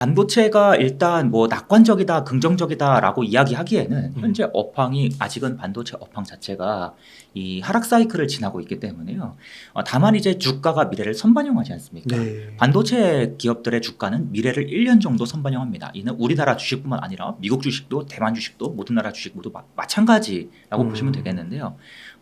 반도체가 일단 뭐 낙관적이다, 긍정적이다라고 이야기하기에는 현재 업황이 아직은 반도체 업황 자체가 이 하락 사이클을 지나고 있기 때문에요. 다만 이제 주가가 미래를 선반영하지 않습니까? 네. 반도체 기업들의 주가는 미래를 1년 정도 선반영합니다. 이는 우리나라 주식뿐만 아니라 미국 주식도 대만 주식도 모든 나라 주식 모두 마찬가지라고 보시면 되겠는데요.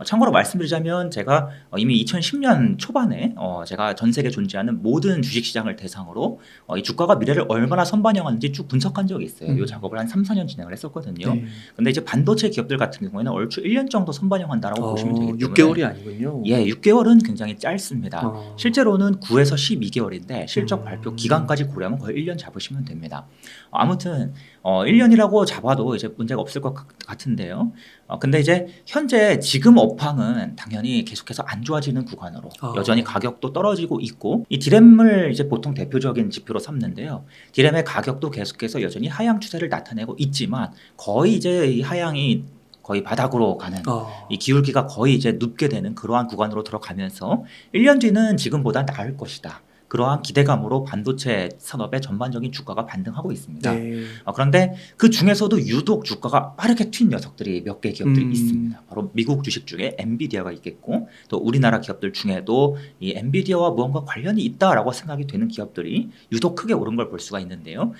참고로 말씀드리자면 제가 이미 2010년 초반에 제가 전 세계에 존재하는 모든 주식시장을 대상으로 이 주가가 미래를 얼마나 선반영하는지 쭉 분석한 적이 있어요. 이 작업을 한 3, 4년 진행을 했었거든요. 네. 근데 이제 반도체 기업들 같은 경우에는 얼추 1년 정도 선반영한다라고 보시면 되기 때문에 6개월이 아니군요. 예, 6개월은 굉장히 짧습니다. 어. 실제로는 9에서 12개월인데 실적 발표 기간까지 고려하면 거의 1년 잡으시면 됩니다. 아무튼 1년이라고 잡아도 이제 문제가 없을 것 같은데요. 근데 이제 현재 지금 업황은 당연히 계속해서 안 좋아지는 구간으로 여전히 가격도 떨어지고 있고 이 디램을 이제 보통 대표적인 지표로 삼는데요. 디램의 가격도 계속해서 여전히 하향 추세를 나타내고 있지만 거의 이제 이 하향이 거의 바닥으로 가는 이 기울기가 거의 이제 눕게 되는 그러한 구간으로 들어가면서 1년 뒤는 지금보다 나을 것이다. 그러한 기대감으로 반도체 산업의 전반적인 주가가 반등하고 있습니다. 네. 그런데 그 중에서도 유독 주가가 빠르게 튄 녀석들이 몇 개 기업들이 있습니다. 바로 미국 주식 중에 엔비디아가 있겠고 또 우리나라 기업들 중에도 이 엔비디아와 무언가 관련이 있다라고 생각이 되는 기업들이 유독 크게 오른 걸 볼 수가 있는데요.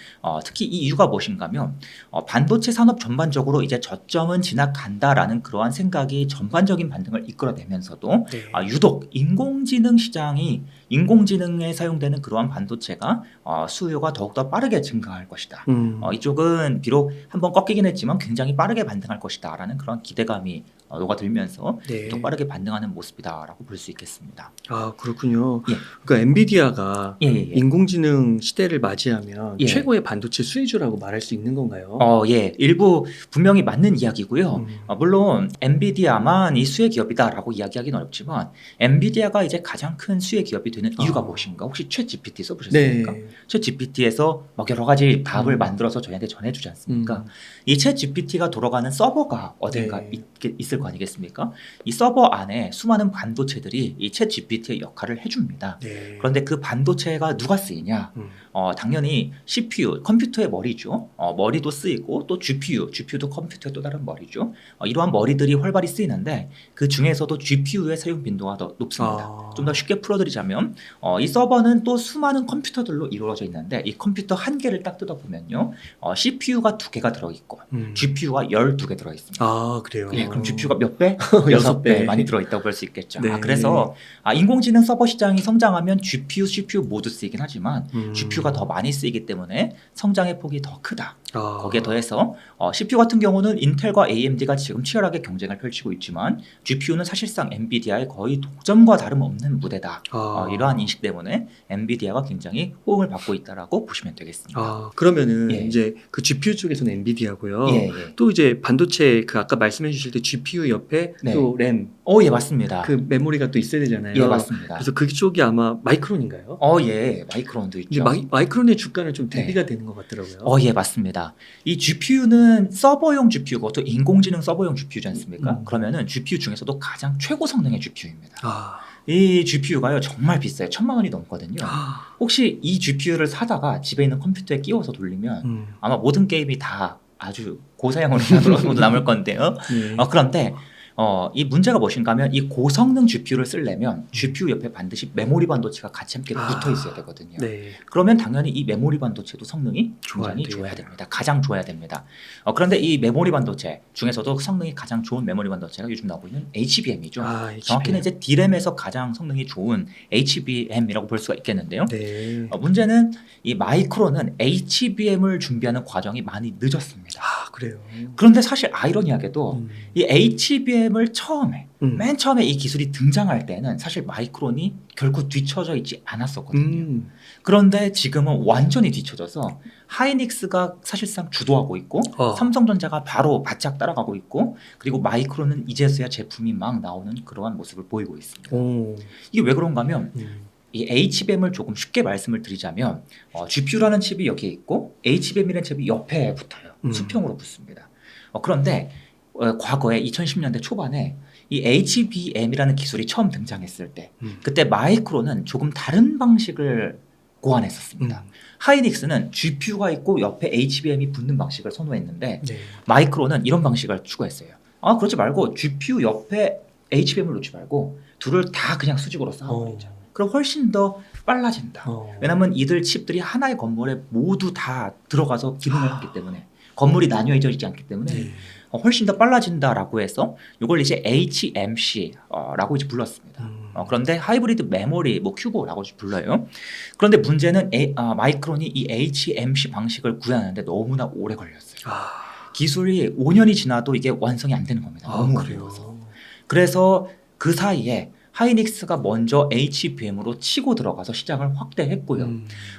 특히 이 이유가 무엇인가 하면 반도체 산업 전반적으로 이제 저점은 지나간다라는 그러한 생각이 전반적인 반등을 이끌어내면서도 유독 인공지능 시장이 인공지능에 사용되는 그러한 반도체가 수요가 더욱더 빠르게 증가할 것이다. 이쪽은 비록 한번 꺾이긴 했지만 굉장히 빠르게 반등할 것이다 라는 그런 기대감이 녹아들면서 네. 더 빠르게 반등하는 모습이다라고 볼 수 있겠습니다. 아, 그렇군요. 예. 그러니까 엔비디아가 예. 인공지능 시대를 맞이하면 예. 최고의 반도체 수혜주라고 말할 수 있는 건가요? 예, 일부 분명히 맞는 이야기고요. 물론 엔비디아만 이 수혜 기업이다라고 이야기하기는 어렵지만 엔비디아가 이제 가장 큰 수혜 기업이 되는 이유가 무엇인가? 혹시 챗 GPT 써보셨습니까? 네. 챗 GPT에서 막 여러 가지 답을 만들어서 저희한테 전해주지 않습니까? 이 챗 GPT가 돌아가는 서버가 어딘가 있을 거 아니겠습니까? 이 서버 안에 수많은 반도체들이 이 챗 GPT의 역할을 해줍니다. 네. 그런데 그 반도체가 누가 쓰이냐? 당연히 CPU, 컴퓨터의 머리죠. 머리도 쓰이고 또 GPU도 컴퓨터의 또 다른 머리죠. 이러한 머리들이 활발히 쓰이는데 그 중에서도 GPU의 사용 빈도가 더 높습니다. 좀 더 쉽게 풀어드리자면 이 서버는 또 수많은 컴퓨터들로 이루어져 있는데 이 컴퓨터 한 개를 딱 뜯어보면요. CPU가 2개가 들어있고 GPU가 12개 들어있습니다. 아, 그래요? 예, 그럼 GPU가 몇 배? 6배. 6배 많이 들어있다고 볼 수 있겠죠. 네. 그래서 인공지능 서버 시장이 성장하면 GPU, CPU 모두 쓰이긴 하지만 GPU가 더 많이 쓰이기 때문에 성장의 폭이 더 크다. 거기에 더해서 CPU 같은 경우는 인텔과 AMD가 지금 치열하게 경쟁을 펼치고 있지만 GPU는 사실상 엔비디아의 거의 독점과 다름없는 무대다. 이러한 인식 때문에 엔비디아가 굉장히 호응을 받고 있다라고 보시면 되겠습니다. 그러면은 예. 이제 그 GPU 쪽에서는 엔비디아고요. 예. 또 이제 반도체 그 아까 말씀해 주실 때 GPU 옆에 네. 또 램, 예, 맞습니다. 그 메모리가 또 있어야 되잖아요. 예, 맞습니다. 그래서 그쪽이 아마 마이크론인가요? 예, 마이크론도 있죠. 근데 마이크론의 주가는 좀 대비가 되는 것 같더라고요. 예, 맞습니다. 이 GPU는 서버용 GPU고 또 인공지능 서버용 GPU지 않습니까? 그러면은 GPU 중에서도 가장 최고 성능의 GPU입니다. 이 GPU가요 정말 비싸요. 1,000만 원이 넘거든요. 혹시 이 GPU를 사다가 집에 있는 컴퓨터에 끼워서 돌리면 아마 모든 게임이 다 아주 고사양으로 남을 건데요. 그런데 이 문제가 무엇인가 하면 이 고성능 GPU를 쓰려면 GPU 옆에 반드시 메모리 반도체가 같이 함께 붙어 있어야 되거든요. 그러면 당연히 이 메모리 반도체도 성능이 굉장히 좋아야 됩니다. 가장 좋아야 됩니다. 그런데 이 메모리 반도체 중에서도 성능이 가장 좋은 메모리 반도체가 요즘 나오고 있는 HBM이죠. 정확히는 이제 D램에서 가장 성능이 좋은 HBM이라고 볼 수가 있겠는데요. 문제는 이 마이크론은 HBM을 준비하는 과정이 많이 늦었습니다. 그래요. 그런데 사실 아이러니하게도 이 HBM을 맨 처음에 이 기술이 등장할 때는 사실 마이크론이 결코 뒤처져 있지 않았었거든요. 그런데 지금은 완전히 뒤처져서 하이닉스가 사실상 주도하고 있고 삼성전자가 바로 바짝 따라가고 있고 그리고 마이크론은 이제서야 제품이 막 나오는 그러한 모습을 보이고 있습니다. 이게 왜 그런가 하면 이 HBM을 조금 쉽게 말씀을 드리자면 GPU라는 칩이 여기에 있고 HBM이라는 칩이 옆에 붙어요. 수평으로 붙습니다. 그런데 과거에 2010년대 초반에 이 HBM이라는 기술이 처음 등장했을 때 그때 마이크론은 조금 다른 방식을 고안했었습니다. 하이닉스는 GPU가 있고 옆에 HBM이 붙는 방식을 선호했는데 네. 마이크론은 이런 방식을 추구했어요. 그러지 말고 GPU 옆에 HBM을 놓지 말고 둘을 다 그냥 수직으로 쌓아버리자. 그럼 훨씬 더 빨라진다. 왜냐하면 이들 칩들이 하나의 건물에 모두 다 들어가서 기능을 하기 때문에 건물이 나뉘어져 있지 않기 때문에 네. 훨씬 더 빨라진다라고 해서 이걸 이제 HMC라고 이제 불렀습니다. 그런데 하이브리드 메모리 뭐 큐브라고 불러요. 그런데 문제는 마이크론이 이 HMC 방식을 구현하는데 너무나 오래 걸렸어요. 기술이 5년이 지나도 이게 완성이 안 되는 겁니다. 너무 어려워서. 그래서 그 사이에 하이닉스가 먼저 HBM으로 치고 들어가서 시장을 확대했고요.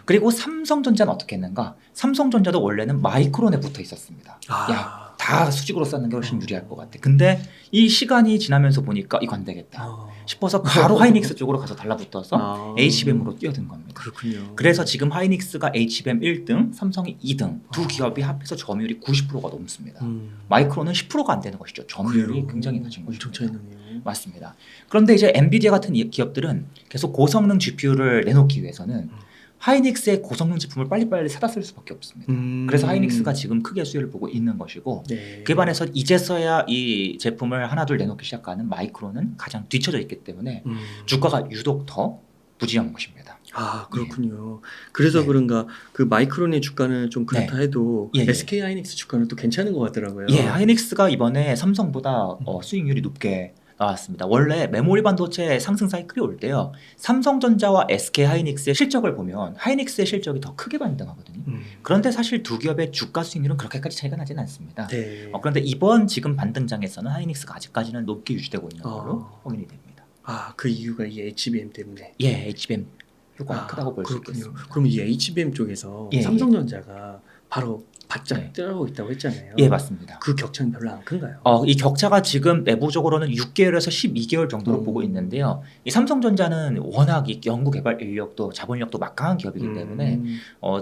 그리고 삼성전자는 어떻게 했는가? 삼성전자도 원래는 마이크론에 붙어 있었습니다. 야, 다 수직으로 쌓는 게 훨씬 유리할 것 같아. 근데 이 시간이 지나면서 보니까 이거 안 되겠다 싶어서 바로 하이닉스 쪽으로 가서 달라붙어서 HBM으로 뛰어든 겁니다. 그렇군요. 그래서 지금 하이닉스가 HBM 1등, 삼성이 2등 두 기업이 합해서 점유율이 90%가 넘습니다. 마이크론은 10%가 안 되는 것이죠. 점유율이 굉장히 낮은 것이죠. 엄청 차이 나네요. 맞습니다. 그런데 이제 엔비디아 같은 기업들은 계속 고성능 GPU를 내놓기 위해서는 하이닉스의 고성능 제품을 빨리빨리 사다 쓸 수밖에 없습니다. 그래서 하이닉스가 지금 크게 수혜를 보고 있는 것이고 네. 그에 반해서 이제서야 이 제품을 하나둘 내놓기 시작하는 마이크론은 가장 뒤처져 있기 때문에 주가가 유독 더 부진한 것입니다. 그렇군요. 그래서 네. 그런가 그 마이크론의 주가는 좀 그렇다 해도 예, 예. SK 하이닉스 주가는 또 괜찮은 것 같더라고요. 예, 하이닉스가 이번에 삼성보다 수익률이 높게 나왔습니다. 원래 메모리 반도체 상승 사이클이 올 때요. 삼성전자와 SK 하이닉스의 실적을 보면 하이닉스의 실적이 더 크게 반등하거든요. 그런데 사실 두 기업의 주가 수익률은 그렇게까지 차이가 나지는 않습니다. 네. 그런데 이번 지금 반등장에서는 하이닉스가 아직까지는 높게 유지되고 있는 걸로 확인이 됩니다. 그 이유가 이 HBM 때문에. 예, HBM 효과가 크다고 볼 수 그렇군요. 있겠습니다. 그럼 이 HBM 쪽에서 예, 삼성전자가 바로 바짝 네. 뛰어가고 있다고 했잖아요. 예, 맞습니다. 그 격차는 별로 안 큰가요? 이 격차가 지금 내부적으로는 6개월에서 12개월 정도로 보고 있는데요. 이 삼성전자는 워낙 이 연구개발 인력도 자본력도 막강한 기업이기 때문에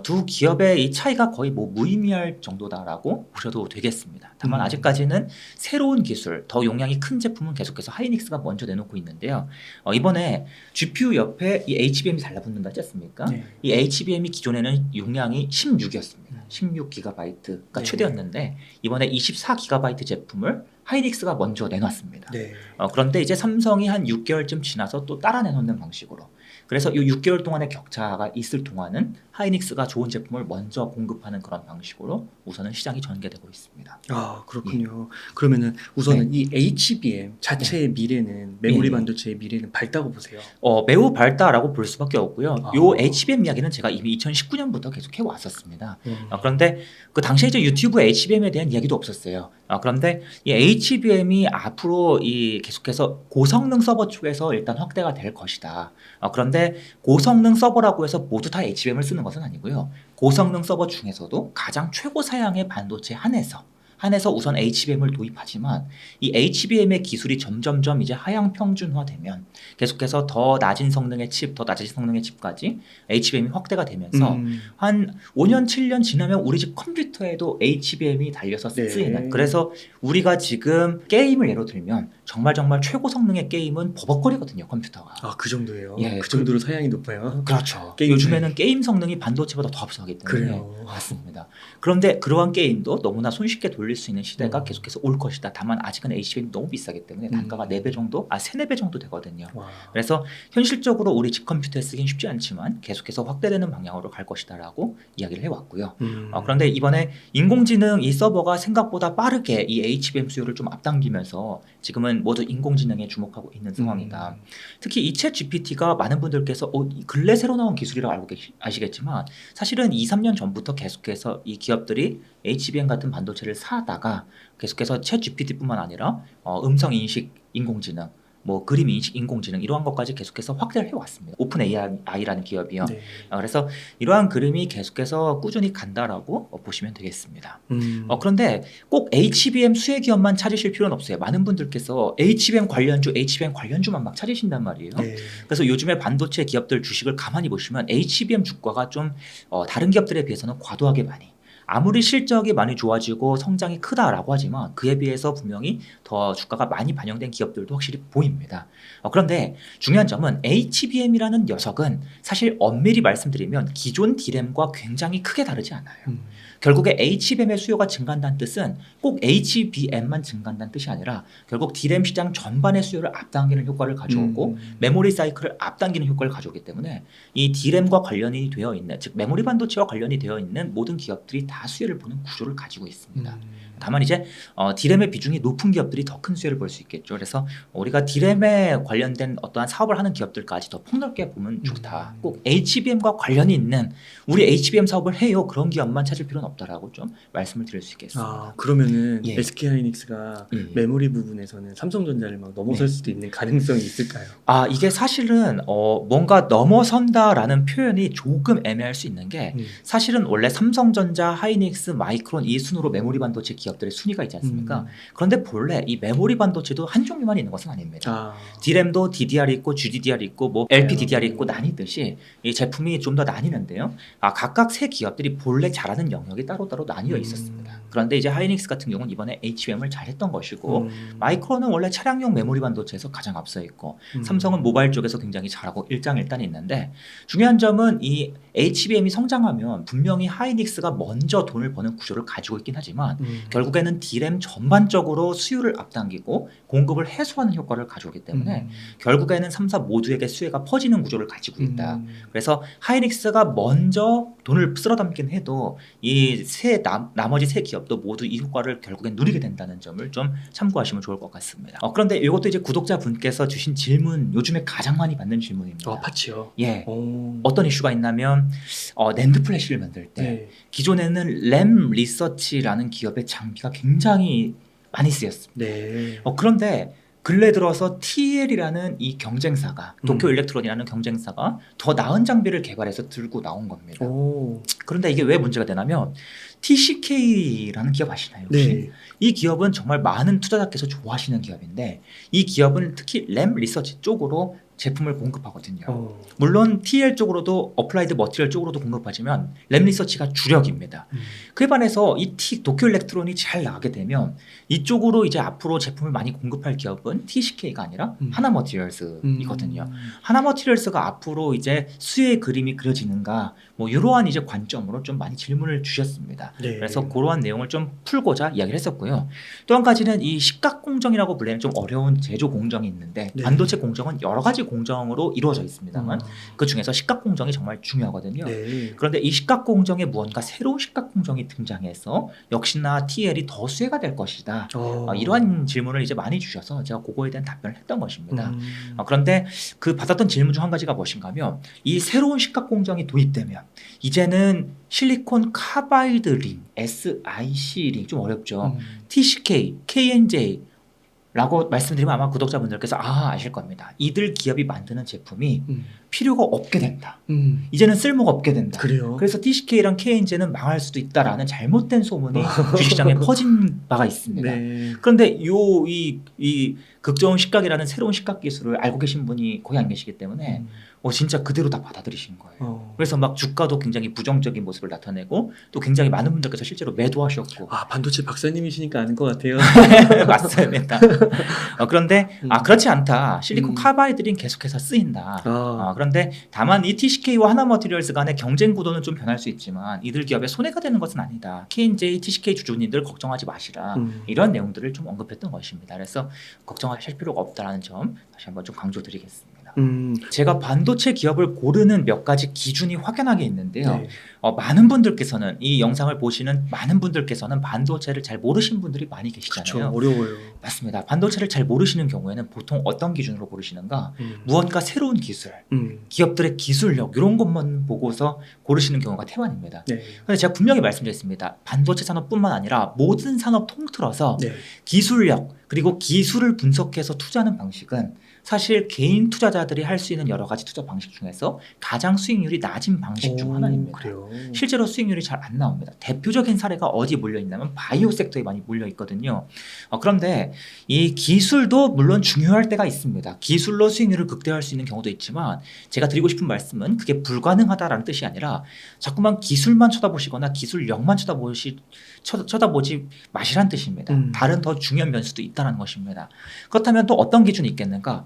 두 기업의 이 차이가 거의 뭐 무의미할 정도다라고 보셔도 되겠습니다. 다만 아직까지는 새로운 기술, 더 용량이 큰 제품은 계속해서 하이닉스가 먼저 내놓고 있는데요. 이번에 GPU 옆에 이 HBM이 달라붙는다 했지 않습니까? 네. 이 HBM이 기존에는 용량이 16이었습니다. 16GB가 네. 최대였는데 이번에 24GB 제품을 하이닉스가 먼저 내놨습니다. 네. 그런데 이제 삼성이 한 6개월쯤 지나서 또 따라 내놓는 방식으로. 그래서 이 6개월 동안의 격차가 있을 동안은 하이닉스가 좋은 제품을 먼저 공급하는 그런 방식으로 우선은 시장이 전개되고 있습니다. 그렇군요. 그러면은 우선은 이 HBM 자체의 미래는 메모리 반도체의 미래는 밝다고 보세요. 매우 밝다라고 볼 수밖에 없고요. 요 HBM 이야기는 제가 이미 2019년부터 계속 해왔었습니다. 그런데 그 당시에 이제 유튜브 HBM에 대한 이야기도 없었어요. 그런데 이 HBM이 앞으로 이 계속해서 고성능 서버 쪽에서 일단 확대가 될 것이다. 그런데 고성능 서버라고 해서 모두 다 HBM을 쓰는 것은 아니고요. 고성능 서버 중에서도 가장 최고 사양의 반도체 한해서 우선 HBM을 도입하지만 이 HBM의 기술이 점점점 이제 하향 평준화되면 계속해서 더 낮은 성능의 칩까지 HBM이 확대가 되면서 한 5년 7년 지나면 우리 집 컴퓨터에도 HBM이 달려서 쓰이는. 그래서 우리가 지금 게임을 예로 들면 정말 최고 성능의 게임은 버벅거리거든요, 컴퓨터가. 그 정도예요. 예, 그 정도로 사양이 높아요. 그렇죠. 게임 요즘에는 게임 성능이 반도체보다 더 앞서가기 때문에. 그래요. 맞습니다. 그런데 그러한 게임도 너무나 손쉽게 돌릴 수 있는 시대가 계속해서 올 것이다. 다만 아직은 HBM이 너무 비싸기 때문에 단가가 4배 정도, 3-4배 정도 되거든요. 그래서 현실적으로 우리 집 컴퓨터에 쓰긴 쉽지 않지만 계속해서 확대되는 방향으로 갈 것이다라고 이야기를 해왔고요. 그런데 이번에 인공지능 이 서버가 생각보다 빠르게 이 HBM 수요를 좀 앞당기면서 지금은 모두 인공지능에 주목하고 있는 상황이다. 특히 이 챗 GPT가 많은 분들께서 근래 새로 나온 기술이라고 알고 아시겠지만 사실은 2-3년 전부터 계속해서 이 기업들이 HBM 같은 반도체를 사다가 계속해서 챗 GPT뿐만 아니라 음성 인식 인공지능, 뭐 그림 인식 인공지능 이러한 것까지 계속해서 확대를 해왔습니다. 오픈 AI라는 기업이요. 네. 그래서 이러한 그림이 계속해서 꾸준히 간다라고 보시면 되겠습니다. 그런데 꼭 HBM 수혜 기업만 찾으실 필요는 없어요. 많은 분들께서 HBM 관련주만 막 찾으신단 말이에요. 네. 그래서 요즘에 반도체 기업들 주식을 가만히 보시면 HBM 주가가 좀 다른 기업들에 비해서는 과도하게 많이 아무리 실적이 많이 좋아지고 성장이 크다라고 하지만 그에 비해서 분명히 더 주가가 많이 반영된 기업들도 확실히 보입니다. 그런데 중요한 점은 HBM이라는 녀석은 사실 엄밀히 말씀드리면 기존 D램과 굉장히 크게 다르지 않아요. 결국에 HBM의 수요가 증가한다는 뜻은 꼭 HBM만 증가한다는 뜻이 아니라 결국 D램 시장 전반의 수요를 앞당기는 효과를 가져오고 메모리 사이클을 앞당기는 효과를 가져오기 때문에 이 D램과 관련이 되어 있는, 즉 메모리 반도체와 관련이 되어 있는 모든 기업들이 다 수혜를 보는 구조를 가지고 있습니다. 다만 이제 D램의 비중이 높은 기업들이 더 큰 수혜를 볼 수 있겠죠. 그래서 우리가 D램에 관련된 어떠한 사업을 하는 기업들까지 더 폭넓게 보면 좋다. 꼭 HBM과 관련이 있는 우리 HBM 사업을 해요. 그런 기업만 찾을 필요는 없다라고 좀 말씀을 드릴 수 있겠습니다. 그러면은 예. SK하이닉스가 메모리 부분에서는 삼성전자를 막 넘어설 네. 수도 있는 가능성이 있을까요? 이게 사실은 뭔가 넘어선다라는 표현이 조금 애매할 수 있는 게 사실은 원래 삼성전자, 하이닉스, 마이크론 이 순으로 메모리 반도체 기업들의 순위가 있지 않습니까? 그런데 본래 이 메모리 반도체도 한 종류만 있는 것은 아닙니다. D램도 DDR 있고 GDDR 있고 뭐 LPDDR 있고 나뉘듯이 이 제품이 좀 더 나뉘는데요. 각각 세 기업들이 본래 잘하는 영역이 따로따로 나뉘어 있었습니다. 그런데 이제 하이닉스 같은 경우는 이번에 HBM을 잘했던 것이고 마이크론은 원래 차량용 메모리 반도체에서 가장 앞서 있고 삼성은 모바일 쪽에서 굉장히 잘하고 일장일단이 있는데 중요한 점은 이 HBM이 성장하면 분명히 하이닉스가 먼저 돈을 버는 구조를 가지고 있긴 하지만 결국에는 D램 전반적으로 수요를 앞당기고 공급을 해소하는 효과를 가져오기 때문에 결국에는 3사 모두에게 수혜가 퍼지는 구조를 가지고 있다. 그래서 하이닉스가 먼저 돈을 쓸어담긴 해도 이 나머지 세 기업도 모두 이 효과를 결국엔 누리게 된다는 점을 좀 참고하시면 좋을 것 같습니다. 그런데 이것도 이제 구독자분께서 주신 질문, 요즘에 가장 많이 받는 질문입니다. 파치요? 예. 어떤 이슈가 있냐면 낸드 플래시를 만들 때 기존에는 램 리서치라는 기업의 장비가 굉장히 많이 쓰였습니다. 그런데 근래 들어서 TL이라는 이 경쟁사가 도쿄 일렉트론이라는 경쟁사가 더 나은 장비를 개발해서 들고 나온 겁니다. 그런데 이게 왜 문제가 되냐면 TCK라는 기업 아시나요 혹시? 이 기업은 정말 많은 투자자께서 좋아하시는 기업인데 이 기업은 특히 램 리서치 쪽으로 제품을 공급하거든요. 물론 TL 쪽으로도 어플라이드 머티리얼 쪽으로도 공급하지만 램 리서치가 주력입니다. 그에 반해서 이 도쿄 일렉트론이 잘 나가게 되면 이쪽으로 이제 앞으로 제품을 많이 공급할 기업은 TCK가 아니라 하나 머티리얼스이거든요. 하나 머티리얼스가 앞으로 이제 수혜의 그림이 그려지는가 뭐 이러한 이제 관점으로 좀 많이 질문을 주셨습니다. 그래서 그러한 내용을 좀 풀고자 이야기를 했었고요. 또 한 가지는 이 식각 공정이라고 불리는 좀 어려운 제조 공정이 있는데 반도체 공정은 여러 가지 공정으로 이루어져 있습니다만 그 중에서 식각 공정이 정말 중요하거든요. 그런데 이 식각 공정에 무언가 새로운 식각 공정이 등장해서 역시나 TL이 더 수혜가 될 것이다. 이러한 질문을 이제 많이 주셔서 제가 그거에 대한 답변을 했던 것입니다. 그런데 그 받았던 질문 중 한 가지가 무엇인가 하면 이 새로운 식각 공정이 도입되면 이제는 실리콘 카바이드 링, SiC 링 좀 어렵죠. TCK, KNJ 라고 말씀드리면 아마 구독자분들께서 아실 겁니다. 이들 기업이 만드는 제품이 필요가 없게 된다. 이제는 쓸모가 없게 된다. 그래서 TCK랑 KNJ는 망할 수도 있다라는 잘못된 소문이 주식시장에 퍼진 바가 있습니다. 그런데 이 극저온 식각이라는 새로운 식각 기술을 알고 계신 분이 거의 안 계시기 때문에 진짜 그대로 다 받아들이신 거예요. 그래서 막 주가도 굉장히 부정적인 모습을 나타내고 또 굉장히 많은 분들께서 실제로 매도하셨고 반도체 박사님이시니까 아는 것 같아요. 맞습니다. 그런데 그렇지 않다. 실리콘 카바이드린 계속해서 쓰인다. 그런데 다만 이 TCK와 하나머티리얼스 간의 경쟁 구도는 좀 변할 수 있지만 이들 기업에 손해가 되는 것은 아니다. KNJ, TCK 주주님들 걱정하지 마시라. 이런 내용들을 좀 언급했던 것입니다. 그래서 걱정하실 필요가 없다는 점 다시 한번 좀 강조드리겠습니다. 제가 반도체 기업을 고르는 몇 가지 기준이 확연하게 있는데요. 많은 분들께서는 이 영상을 보시는 많은 분들께서는 반도체를 잘 모르시는 분들이 많이 계시잖아요. 어려워요. 맞습니다. 반도체를 잘 모르시는 경우에는 보통 어떤 기준으로 고르시는가? 무언가 새로운 기술, 기업들의 기술력 이런 것만 보고서 고르시는 경우가 태반입니다. 그런데 제가 분명히 말씀드렸습니다. 반도체 산업뿐만 아니라 모든 산업 통틀어서 기술력 그리고 기술을 분석해서 투자하는 방식은 사실 개인 투자자들이 할 수 있는 여러 가지 투자 방식 중에서 가장 수익률이 낮은 방식 중 하나입니다. 그래요. 실제로 수익률이 잘 안 나옵니다. 대표적인 사례가 어디에 몰려 있냐면 바이오 섹터에 많이 몰려 있거든요. 그런데 이 기술도 물론 중요할 때가 있습니다. 기술로 수익률을 극대화할 수 있는 경우도 있지만 제가 드리고 싶은 말씀은 그게 불가능하다라는 뜻이 아니라 자꾸만 기술만 쳐다보시거나 기술력만 쳐다보지 마시란 뜻입니다. 다른 더 중요한 변수도 있다는 것입니다. 그렇다면 또 어떤 기준이 있겠는가?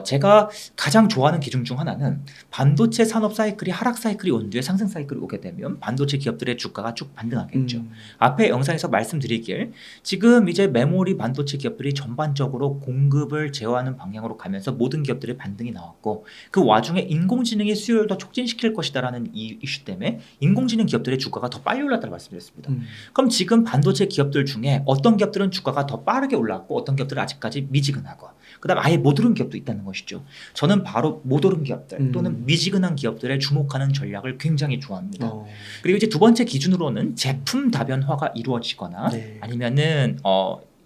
제가 가장 좋아하는 기준 중 하나는 반도체 산업 사이클이 하락 사이클이 온 뒤에 상승 사이클이 오게 되면 반도체 기업들의 주가가 쭉 반등하겠죠. 앞에 영상에서 말씀드리길 지금 이제 메모리 반도체 기업들이 전반적으로 공급을 제어하는 방향으로 가면서 모든 기업들의 반등이 나왔고 그 와중에 인공지능의 수요를 더 촉진시킬 것이다라는 이 이슈 때문에 인공지능 기업들의 주가가 더 빨리 올랐다고 말씀드렸습니다. 그럼 지금 반도체 기업들 중에 어떤 기업들은 주가가 더 빠르게 올랐고 어떤 기업들은 아직까지 미지근하고 그다음 아예 못 오른 기업도 있다는 것이죠. 저는 바로 못 오른 기업들 또는 미지근한 기업들에 주목하는 전략을 굉장히 좋아합니다. 그리고 이제 두 번째 기준으로는 제품 다변화가 이루어지거나 아니면은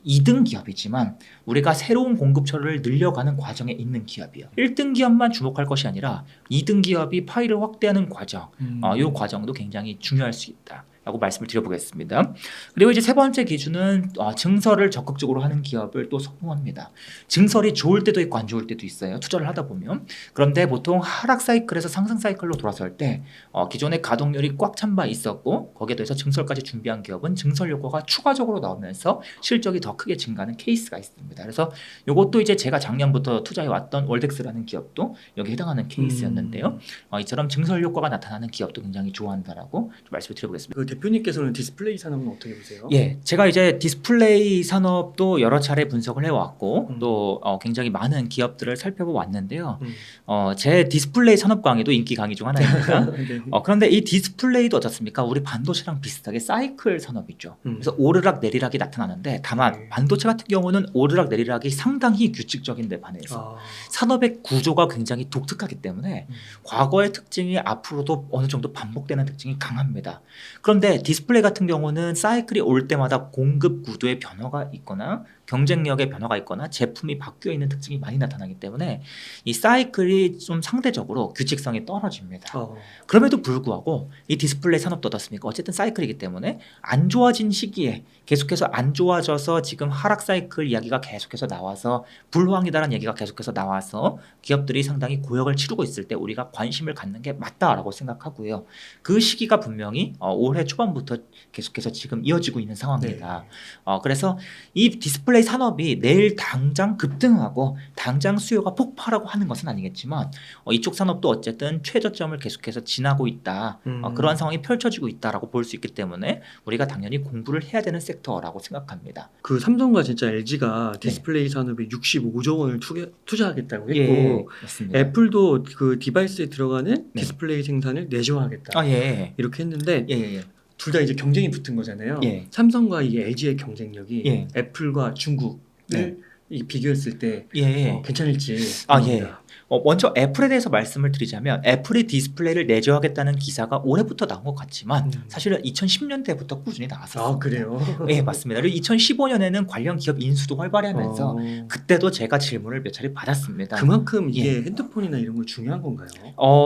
2등 기업이지만 우리가 새로운 공급처를 늘려가는 과정에 있는 기업이요. 1등 기업만 주목할 것이 아니라 2등 기업이 파이를 확대하는 과정, 이 과정도 굉장히 중요할 수 있다. 라고 말씀을 드려보겠습니다. 그리고 이제 세 번째 기준은 증설을 적극적으로 하는 기업을 또 선호합니다. 증설이 좋을 때도 있고 안 좋을 때도 있어요. 투자를 하다 보면. 그런데 보통 하락 사이클에서 상승 사이클로 돌아설 때 기존의 가동률이 꽉 찬 바 있었고 거기에 더해서 증설까지 준비한 기업은 증설 효과가 추가적으로 나오면서 실적이 더 크게 증가하는 케이스가 있습니다. 그래서 이것도 이제 제가 작년부터 투자해왔던 월덱스라는 기업도 여기 해당하는 케이스였는데요. 이처럼 증설 효과가 나타나는 기업도 굉장히 좋아한다라고 말씀을 드려보겠습니다. 대표님께서는 디스플레이 산업은 어떻게 보세요? 예, 제가 이제 디스플레이 산업도 여러 차례 분석을 해왔고 또 굉장히 많은 기업들을 살펴보았는데요. 제 디스플레이 산업 강의도 인기 강의 중 하나입니다. 네. 그런데 이 디스플레이도 어떻습니까? 우리 반도체랑 비슷하게 사이클 산업이죠. 그래서 오르락 내리락이 나타나는데 다만 반도체 같은 경우는 오르락 내리락이 상당히 규칙적인데 반해서 산업의 구조가 굉장히 독특하기 때문에 과거의 특징이 앞으로도 어느 정도 반복되는 특징이 강합니다. 그런데 디스플레이 같은 경우는 사이클이 올 때마다 공급 구도의 변화가 있거나 경쟁력의 변화가 있거나 제품이 바뀌어 있는 특징이 많이 나타나기 때문에 이 사이클이 좀 상대적으로 규칙성이 떨어집니다. 그럼에도 불구하고 이 디스플레이 산업도 어떻습니까? 어쨌든 사이클이기 때문에 안 좋아진 시기에 계속해서 안 좋아져서 지금 하락 사이클 이야기가 계속해서 나와서 불황이다라는 얘기가 계속해서 나와서 기업들이 상당히 고역을 치르고 있을 때 우리가 관심을 갖는 게 맞다라고 생각하고요. 그 시기가 분명히 올해 초반부터 계속해서 지금 이어지고 있는 상황입니다. 그래서 이 디스플레이 산업이 내일 당장 급등하고 당장 수요가 폭발하고 하는 것은 아니겠지만 이쪽 산업도 어쨌든 최저점을 계속해서 지나고 있다. 그러한 상황이 펼쳐지고 있다라고 볼 수 있기 때문에 우리가 당연히 공부를 해야 되는 섹터라고 생각합니다. 그 삼성과 진짜 LG가 디스플레이 산업에 65조 원을 투자하겠다고 했고 맞습니다. 애플도 그 디바이스에 들어가는 디스플레이 생산을 내조하겠다. 이렇게 했는데 둘 다 이제 경쟁이 붙은 거잖아요. 삼성과 이 LG의 경쟁력이 애플과 중국을 비교했을 때 괜찮을지 궁금합니다. 먼저 애플에 대해서 말씀을 드리자면 애플이 디스플레이를 내조하겠다는 기사가 올해부터 나온 것 같지만 사실은 2010년대부터 꾸준히 나왔었습니다. 그래요? 네, 맞습니다. 그리고 2015년에는 관련 기업 인수도 활발하면서 그때도 제가 질문을 몇 차례 받았습니다. 그만큼 이게 핸드폰이나 이런 거 중요한 건가요?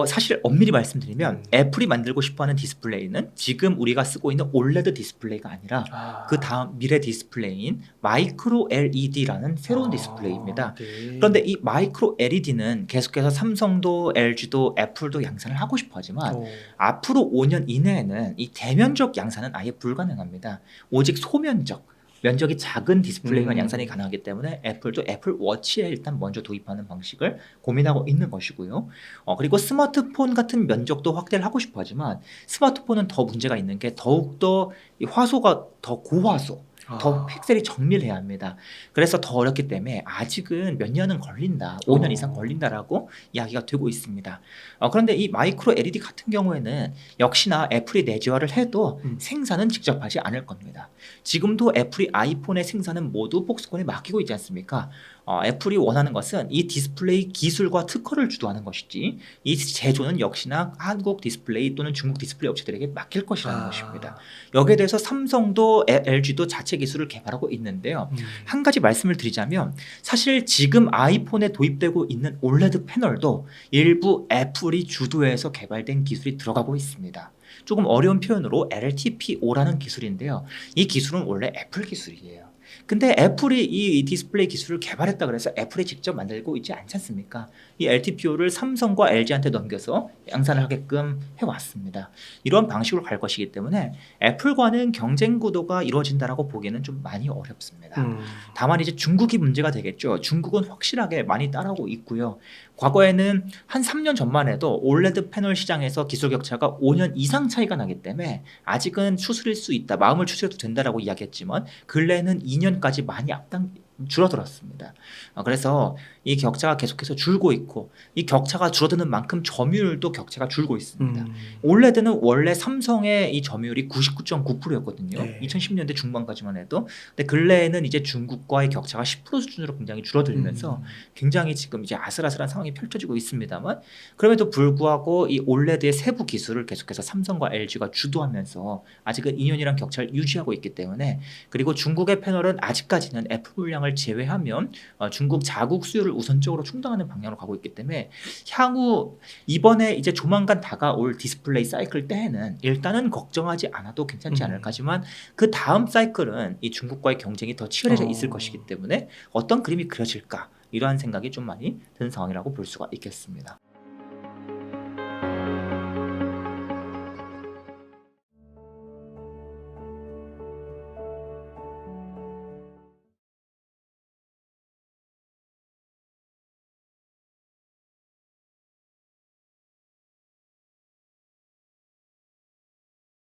사실 엄밀히 말씀드리면 애플이 만들고 싶어하는 디스플레이는 지금 우리가 쓰고 있는 OLED 디스플레이가 아니라 그 다음 미래 디스플레이인 마이크로 LED라는 새로운 디스플레이입니다. 그런데 이 마이크로 LED는 계속해서 삼성도 LG도 애플도 양산을 하고 싶어 하지만 앞으로 5년 이내에는 이 대면적 양산은 아예 불가능합니다. 오직 소면적 면적이 작은 디스플레이만 양산이 가능하기 때문에 애플도 애플 워치에 일단 먼저 도입하는 방식을 고민하고 있는 것이고요. 그리고 스마트폰 같은 면적도 확대를 하고 싶어 하지만 스마트폰은 더 문제가 있는 게 더욱더 이 화소가 더 고화소 더 픽셀이 정밀해야 합니다. 그래서 더 어렵기 때문에 아직은 몇 년은 걸린다. 5년 이상 걸린다라고 이야기가 되고 있습니다. 그런데 이 마이크로 LED 같은 경우에는 역시나 애플이 내재화를 해도 생산은 직접 하지 않을 겁니다. 지금도 애플이 아이폰의 생산은 모두 폭스콘에 맡기고 있지 않습니까? 애플이 원하는 것은 이 디스플레이 기술과 특허를 주도하는 것이지 이 제조는 역시나 한국 디스플레이 또는 중국 디스플레이 업체들에게 맡길 것이라는 것입니다. 여기에 대해서 삼성도 LG도 자체 기술을 개발하고 있는데요. 한 가지 말씀을 드리자면 사실 지금 아이폰에 도입되고 있는 올레드 패널도 일부 애플이 주도해서 개발된 기술이 들어가고 있습니다. 조금 어려운 표현으로 LTPO라는 기술인데요. 이 기술은 원래 애플 기술이에요. 근데 애플이 이 디스플레이 기술을 개발했다 그래서 애플이 직접 만들고 있지 않지 않습니까? 이 LTPO를 삼성과 LG한테 넘겨서 양산을 하게끔 해왔습니다. 이런 방식으로 갈 것이기 때문에 애플과는 경쟁 구도가 이루어진다라고 보기에는 좀 많이 어렵습니다. 다만 이제 중국이 문제가 되겠죠. 중국은 확실하게 많이 따라오고 있고요. 과거에는 한 3년 전만 해도 올레드 패널 시장에서 기술 격차가 5년 이상 차이가 나기 때문에 아직은 추스릴 수 있다, 마음을 추스려도 된다라고 이야기했지만 근래에는 2년까지 많이 줄어들었습니다. 그래서 이 격차가 계속해서 줄고 있고 이 격차가 줄어드는 만큼 점유율도 격차가 줄고 있습니다. 올레드는 원래 삼성의 이 점유율이 99.9%였거든요. 2010년대 중반까지만 해도. 근데 근래에는 이제 중국과의 격차가 10% 수준으로 굉장히 줄어들면서 굉장히 지금 이제 아슬아슬한 상황이 펼쳐지고 있습니다만 그럼에도 불구하고 이 올레드의 세부 기술을 계속해서 삼성과 LG가 주도하면서 아직은 2년이란 격차를 유지하고 있기 때문에 그리고 중국의 패널은 아직까지는 애플 물량을 제외하면 중국 자국 수요를 우선적으로 충당하는 방향으로 가고 있기 때문에 향후 이번에 이제 조만간 다가올 디스플레이 사이클 때에는 일단은 걱정하지 않아도 괜찮지 않을까 하지만 그 다음 사이클은 이 중국과의 경쟁이 더 치열해져 있을 것이기 때문에 어떤 그림이 그려질까 이러한 생각이 좀 많이 드는 상황이라고 볼 수가 있겠습니다.